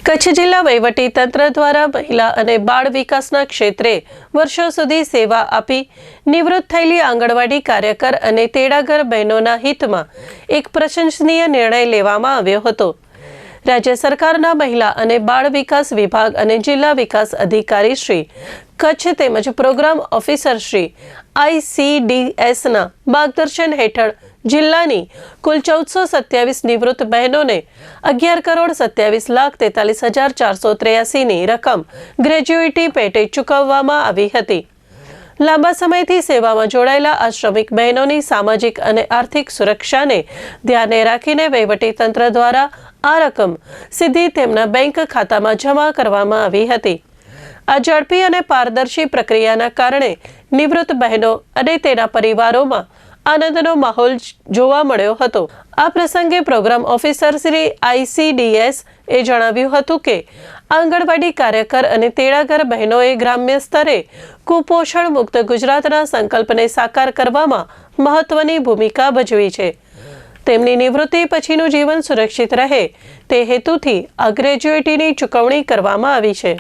કચ્છ જિલ્લા વહીવટી તંત્ર દ્વારા મહિલા અને બાળ વિકાસના ક્ષેત્રે વર્ષો સુધી સેવા આપી નિવૃત્ત થયેલી આંગણવાડી કાર્યકર અને તેડાગર બહેનોના હિતમાં એક પ્રશંસનીય નિર્ણય લેવામાં આવ્યો હતો। રાજ્ય સરકારના મહિલા અને બાળ વિકાસ વિભાગ અને જિલ્લા વિકાસ અધિકારી શ્રી કચ્છ તેમજ પ્રોગ્રામ ઓફિસર શ્રી ICDSના માર્ગદર્શન હેઠળ જિલ્લાની કુલ 1427 નિવૃત્ત બહેનોને 11,27,43,483ની રકમ ગ્રેજ્યુઇટી પેટે ચૂકવવામાં આવી હતી। લાંબા સમયથી સેવામાં જોડાયેલા આ શ્રમિક બહેનોની સામાજિક અને આર્થિક સુરક્ષાને ધ્યાને રાખીને વહીવટીતંત્ર દ્વારા આ રકમ સીધી તેમના બેંક ખાતામાં જમા કરવામાં આવી હતી। આ ઝડપી અને પારદર્શી પ્રક્રિયાના કારણે નિવૃત્ત બહેનો અને તેના પરિવારોમાં આનંદનો માહોલ જોવા મળ્યો હતો। આ પ્રસંગે પ્રોગ્રામ ઓફિસર શ્રી ICDS એ જણાવ્યું હતું કે આંગણવાડી કાર્યકર અને તેડાગર બહેનોએ ગ્રામ્ય સ્તરે કુપોષણ મુક્ત ગુજરાતના સંકલ્પને સાકાર કરવામાં મહત્વની ભૂમિકા ભજવી છે। તેમની નિવૃત્તિ પછીનું જીવન સુરક્ષિત રહે તે હેતુથી આ ગ્રેજ્યુઇટીની ચૂકવણી કરવામાં આવી છે।